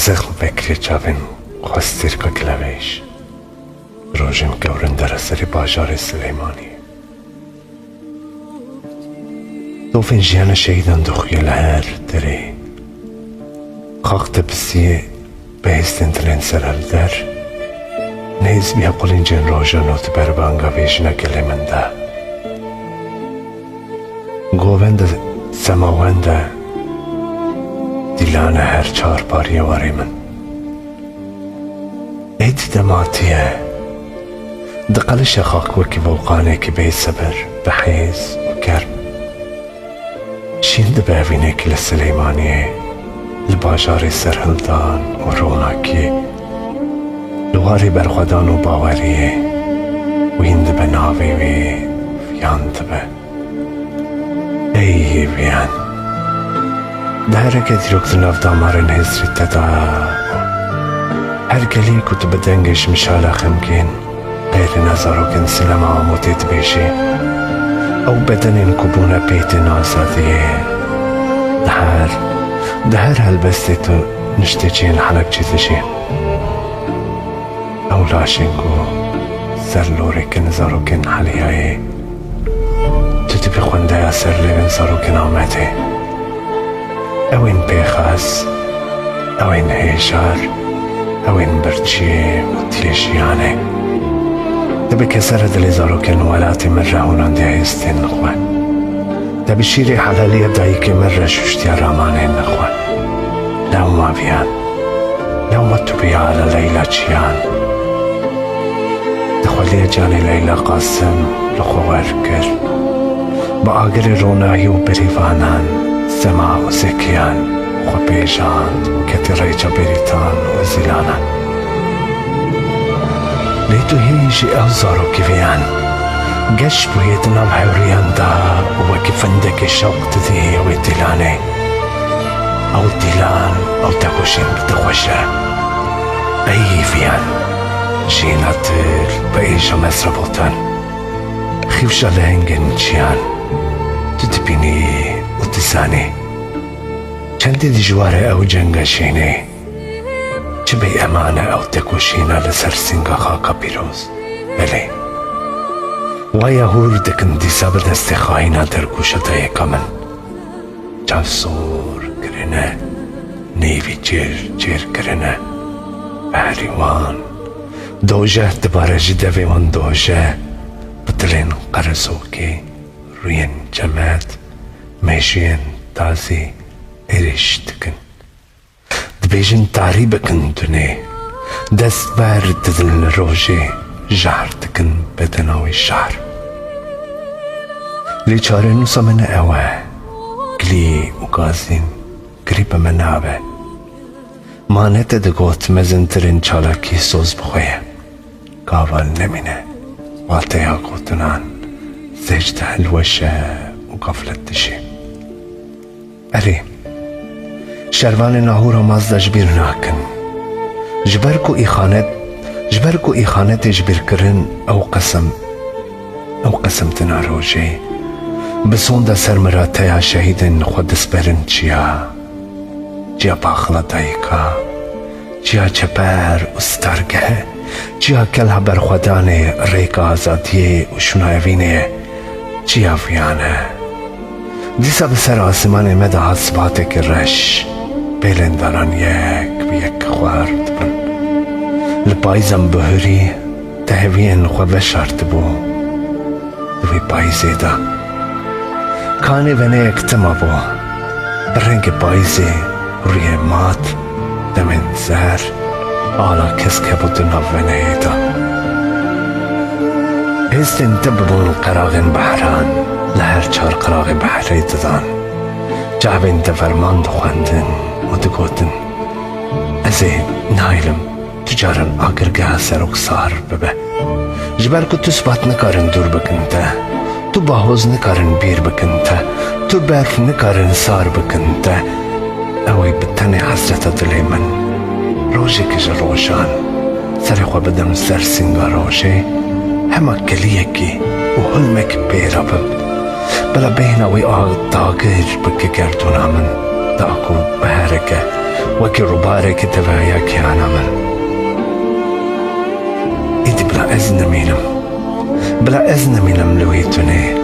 زخم بکری چاوین خواستیر که کلویش روژن گورن در سری باجار سلیمانی دوفین جیان شهیدان دخوی لهر داری خاقت بسیه بهستن تلین سرال در نیز بیا قلین جن روژانوت بر بانگا ویجنا گلی من ده گووند سماوند دیلان هر چار پاری واری من ایت دماتیه دقلش خاک وکی بوقانه که بی صبر بحیز و کرب شیند باوینه که لسلیمانیه لباجار سرهلدان و روناکیه لواری برخودان و باوریه ویند بناوی وی فیاند به ای ویان دهره که دیروکت ناف دامارن هزری تدا هر گلی کتب دنگش مشاله خمگین غیر نظارو کن سلم آمودید بیشی او بدن این کبونه بیت نازادیه دهر هلبستی تو نشته چین حلق چیزشی او لاشنگو سر لوری کن زارو کن حلیایی تو تی بخونده یا سر لیون زارو کن آمده او این پیخاس او این هیشار او این برچی و تیشیانه دبی کسر دلی زارو کن ولاتی من رهونان دیه استین نخواه دبی شیری حلالی دایی که من رشوشتی رامانه نخواه لو ما بیان لو ما تو بیا علا لیلا چیان دخولی جانی لیلا قاسم لخوار کر با آگر رونایی و بریوانان سما و زکیان خو پیشاند کتی ریجا بریتان و زیلانان لیتو هیجی او زارو کیویان گش بوید نام حوریان دا و وکی فندک شوق تدیه و دیلانه او دیلان او تکوشین بدخوشه ایفیان جینات بایشا مصربوتان خیوشا لهنگن چیان تو تبینی و تزانی چندی دیجواره او جنگشینه چه بی امانه او تکوشینه لسر سنگا خاکا پیروز بلی ویا هور دکن دیسا بدست خواهینا در گوشتای کامن جاسور کرنه نیوی جیر کرنه بحریوان دوجه دباره جدوی من دوجه بطلین قرصوکی روین جمعت میشین تازی ایرش دکن دبیجن تاری بکن دونه دست بر ددن روژه جهر دکن بدناوی شهر لی چاره نوسا من اوه گلی و گازین گریب من اوه مانت دگوت مزنترین چالاکی سوز بخویه گاوال نمینه والته ها قوتنان زجد حلوشه و غفلت دشی اری شروان ناهور و مازده جبیر ناکن جبرکو ایخانت جبیر کرن او قسم تنا روژه بسونده سرمراته یا شهیدن خود دسپرن چیا باخلا دایکا چیا چپر و سترگه چیا کلها برخودانه ریک آزادیه و شنایوینه چیا ویانه دیسا بسر آسمان مده حسباته که رش بیلنداران یک به یک خوارد بن لپایزم بهری تهوین خواه شرط بو دوی پایزه دا کانی ونه اکتما بو رنگ پایزه روی مات دمین زر آلا کس که بود نوونه دا هستین تببون قراغن بحران لهر چار قراغ بحری دادان جعبین دفرمان دخواندن و دگوتن ازی نایلم تجارن آگرگه سرک سار ببه جبر که تو سبات نکارن دور بکنده تو باهوز نکارن بیر بکنده تو برف نکارن سار بکنده اوی بتنی حسرت دلی من روژه کج روشان سر خو بدم سر سنگا روژه همه کلیه کی و حلمک بیرا بلا بین اوی آغ داگر بکی گردونا من داکو بهرکه وكي ربارك تباياك يا نمن إيدي بلا أزن مينم لويتوني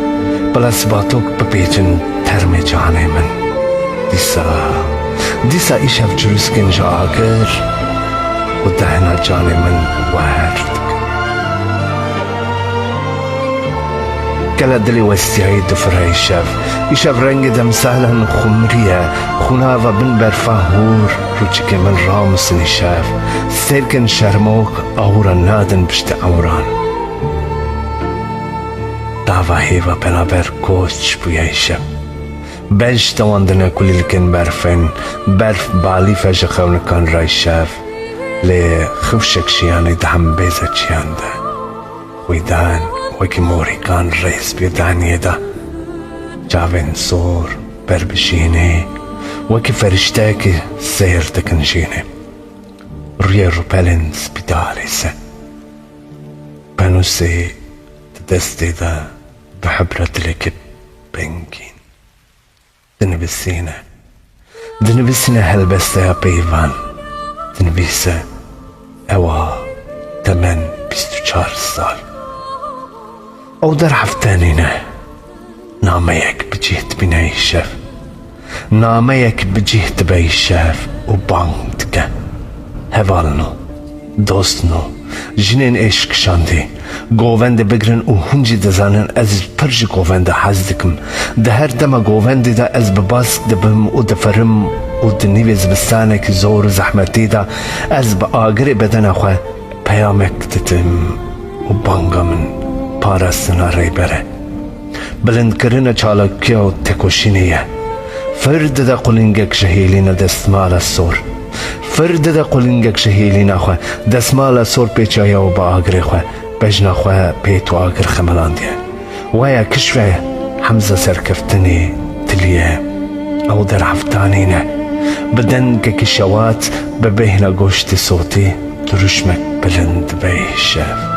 بلا سباتوك ببيتن ترمي جاني من ديسا إيشاف جلوسكن جاكر ودهنا جاني من وهردك كلا دلي وستيعي دفرها إيشاف رنگ دم سهلا خمرية خنافة بن برفاهور روچك من رامس نشاف سيركن شرموك أورا نادن بشت أوران دعوة هيفا بنابر كوش بويا إيشاف بلش تواندنا كل الكن برفن برف بالي فجخون كان رايشاف لي خفشك شياني دهم بيزة شيانده ويدان وكي موري كان رئيس بيدان يدا جاوين صور بربشيني وكي فرشتاكي سير تكنشيني رير بالنس بداريسة بانوسي تدستي دا بحبرة لكب بنكين دنبسينا هلبستا يا بيفان دنبيسة اوا تمن 24 سال او در حفتانينا ناميك بجيت بناي الشاف ناميك بجيت باي الشاف وبانتك هفالنو دوستنو جنين ايشك شاندي گووند بگرن و هنجي دزانن از پرج گووند حزدكم ده هر دم گووند دا از بباسك دبم و دفرم و دنيوز بستانك زور زحمتي دا از بآگر بدن خواه پیامك تتم و بانگا من پارستنا ری بره بلند کرن چالکی و تکوشینیه فرد دا قلنگک شهیلین دستمال السور فرد دا قلنگک شهیلین خواه دستمال السور پیچایه و با آگر خواه بجنا خواه پیت و آگر خملان دیه ویا کشوه حمزه سرکفتنی تلیه او در حفتانینه بدن که کشوات ببهنا گوشت صوتی درشمک بلند به شف